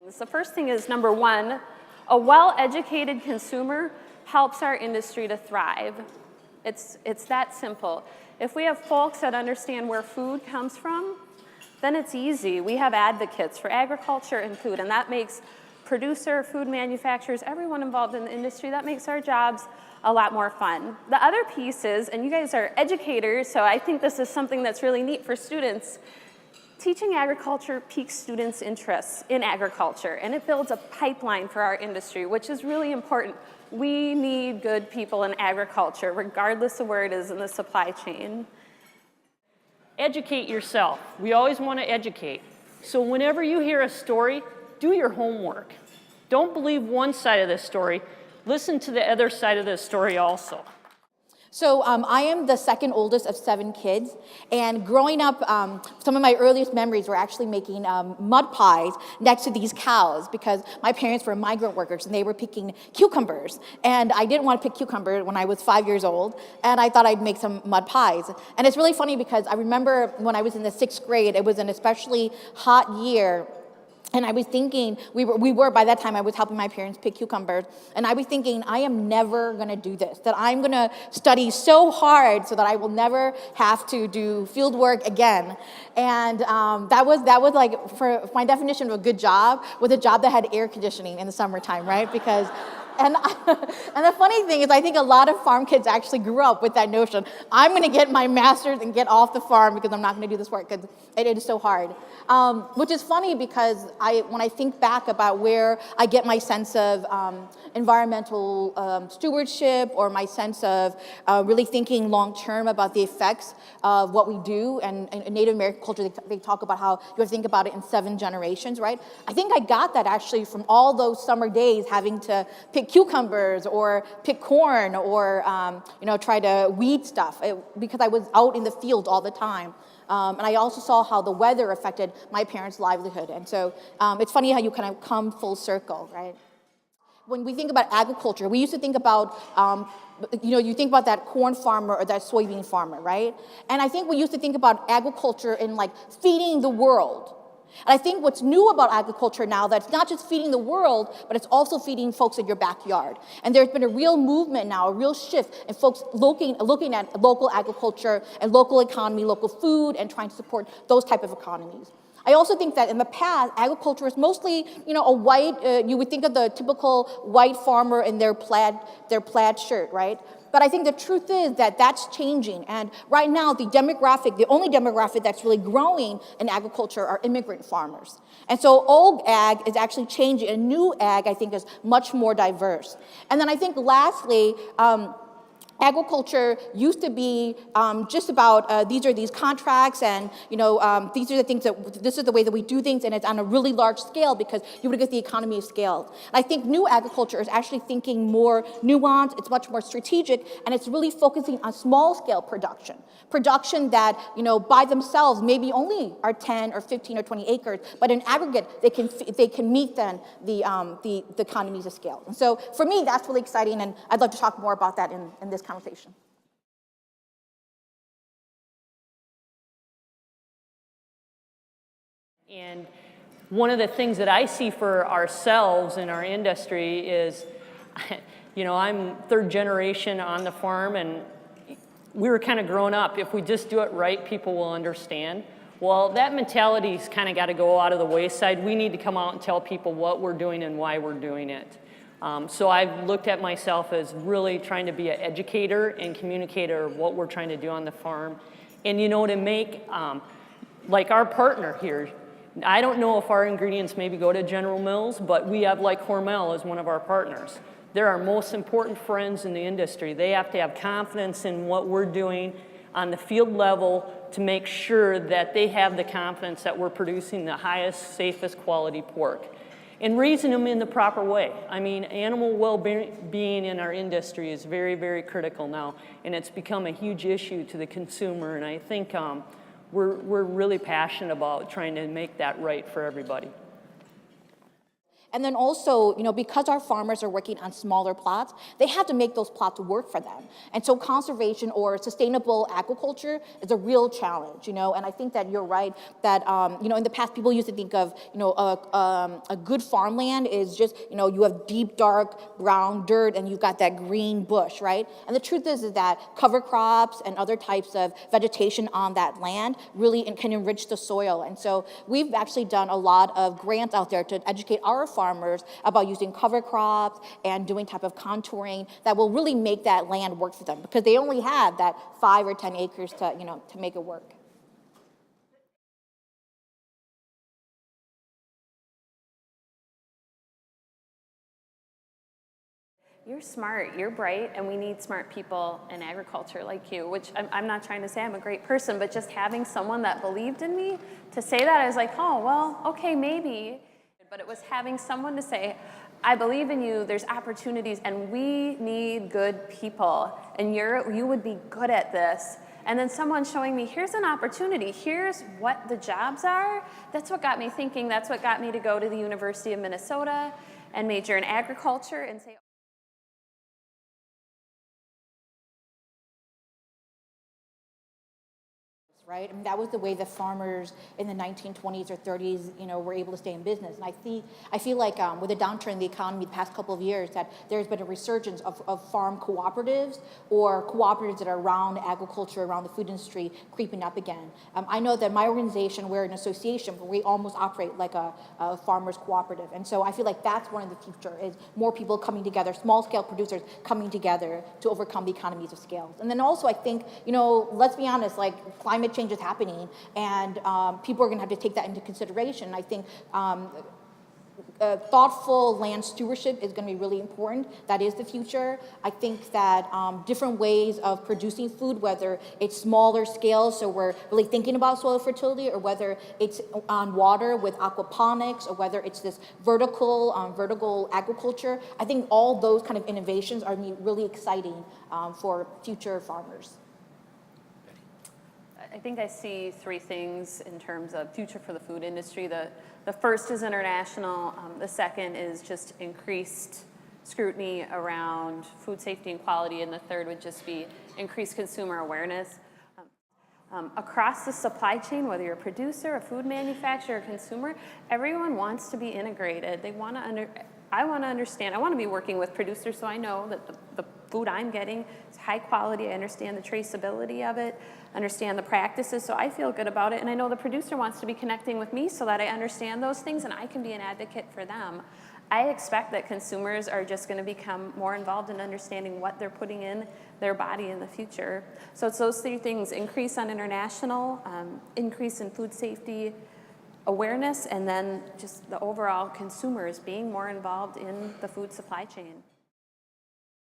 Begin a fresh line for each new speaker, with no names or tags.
The first thing is, number one, a well-educated consumer helps our industry to thrive. It's that simple. If we have folks that understand where food comes from, then it's easy. We have advocates for agriculture and food, and that makes producer, food manufacturers, everyone involved in the industry, that makes our jobs a lot more fun. The other piece is, and you guys are educators, so I think this is something that's really neat for students, teaching agriculture piques students' interests in agriculture, and it builds a pipeline for our industry, which is really important. We need good people in agriculture, regardless of where it is in the supply chain.
Educate yourself. We always want to educate. So whenever you hear a story, do your homework. Don't believe one side of the story. Listen to the other side of the story also.
So I am the second oldest of 7 kids, and growing up, some of my earliest memories were actually making mud pies next to these cows because my parents were migrant workers and they were picking cucumbers. And I didn't want to pick cucumber when I was 5 years old, and I thought I'd make some mud pies. And it's really funny because I remember when I was in the 6th grade, it was an especially hot year. And I was thinking, we were, by that time I was helping my parents pick cucumbers, and I was thinking, I am never gonna do this, that I'm gonna study so hard so that I will never have to do field work again. And that was like, for my definition of a good job, was a job that had air conditioning in the summertime, right? Because, and the funny thing is, I think a lot of farm kids actually grew up with that notion. I'm gonna get my master's and get off the farm because I'm not gonna do this work because it is so hard. Which is funny because when I think back about where I get my sense of environmental stewardship, or my sense of really thinking long-term about the effects of what we do, and in Native American culture, they talk about how you have to think about it in 7 generations, right? I think I got that actually from all those summer days having to pick cucumbers or pick corn or try to weed stuff because I was out in the field all the time. And I also saw how the weather affected my parents' livelihood. And so it's funny how you kind of come full circle, right? When we think about agriculture, we used to think about, you think about that corn farmer or that soybean farmer, right? And I think we used to think about agriculture in like feeding the world. And I think what's new about agriculture now, that it's not just feeding the world, but it's also feeding folks in your backyard. And there's been a real movement now, a real shift in folks looking at local agriculture and local economy, local food, and trying to support those type of economies. I also think that in the past, agriculture is mostly, a white, you would think of the typical white farmer in their plaid shirt, right? But I think the truth is that that's changing. And right now, the only demographic that's really growing in agriculture are immigrant farmers. And so old ag is actually changing. And new ag, I think, is much more diverse. And then I think lastly, agriculture used to be just about these are these contracts, and these are the things this is the way that we do things, and it's on a really large scale because you would get the economy of scale. And I think new agriculture is actually thinking more nuanced, it's much more strategic, and it's really focusing on small scale production that by themselves maybe only are 10 or 15 or 20 acres, but in aggregate they can meet then the economies of scale. And so for me, that's really exciting, and I'd love to talk more about that in this conversation.
And one of the things that I see for ourselves in our industry is, I'm 3rd generation on the farm, and we were kind of grown up. If we just do it right, people will understand. Well, that mentality's kind of got to go out of the wayside. We need to come out and tell people what we're doing and why we're doing it. So I've looked at myself as really trying to be an educator and communicator of what we're trying to do on the farm. And to make, like our partner here, I don't know if our ingredients maybe go to General Mills, but we have like Hormel as one of our partners. They're our most important friends in the industry. They have to have confidence in what we're doing on the field level to make sure that they have the confidence that we're producing the highest, safest quality pork. And raising them in the proper way. I mean, animal well-being in our industry is very, very critical now, and it's become a huge issue to the consumer, and I think we're really passionate about trying to make that right for everybody.
And then also, because our farmers are working on smaller plots, they have to make those plots work for them. And so conservation or sustainable agriculture is a real challenge, and I think that you're right that, in the past people used to think of, a good farmland is just, you have deep, dark, brown dirt and you've got that green bush, right? And the truth is that cover crops and other types of vegetation on that land really can enrich the soil. And so we've actually done a lot of grants out there to educate our farmers about using cover crops and doing type of contouring that will really make that land work for them, because they only have that 5 or 10 acres to make it work.
You're smart, you're bright, and we need smart people in agriculture like you, which I'm not trying to say I'm a great person, but just having someone that believed in me, to say that, I was like, oh, well, okay, maybe. But it was having someone to say, I believe in you, there's opportunities, and we need good people, and you would be good at this. And then someone showing me, here's an opportunity, here's what the jobs are. That's what got me thinking, that's what got me to go to the University of Minnesota and major in agriculture and say,
right? I mean, that was the way the farmers in the 1920s or 30s, were able to stay in business. And I feel like with the downturn in the economy the past couple of years, that there's been a resurgence of farm cooperatives or cooperatives that are around agriculture, around the food industry, creeping up again. I know that my organization, we're an association, but we almost operate like a farmers cooperative. And so I feel like that's one of the future, is more people coming together, small-scale producers coming together to overcome the economies of scale. And then also I think, let's be honest, like climate change is happening, and people are going to have to take that into consideration. I think thoughtful land stewardship is going to be really important. That is the future. I think that different ways of producing food, whether it's smaller scale, so we're really thinking about soil fertility, or whether it's on water with aquaponics, or whether it's this vertical agriculture, I think all those kind of innovations are really exciting for future farmers.
I think I see 3 things in terms of future for the food industry. The first is international. The second is just increased scrutiny around food safety and quality. And the third would just be increased consumer awareness. Across the supply chain, whether you're a producer, a food manufacturer, a consumer, everyone wants to be integrated. They want to I want to understand. I want to be working with producers so I know that the food I'm getting is high quality. I understand the traceability of it, understand the practices, so I feel good about it. And I know the producer wants to be connecting with me so that I understand those things and I can be an advocate for them. I expect that consumers are just going to become more involved in understanding what they're putting in their body in the future. So it's those 3 things: increase on international, increase in food safety awareness, and then just the overall consumers being more involved in the food supply chain.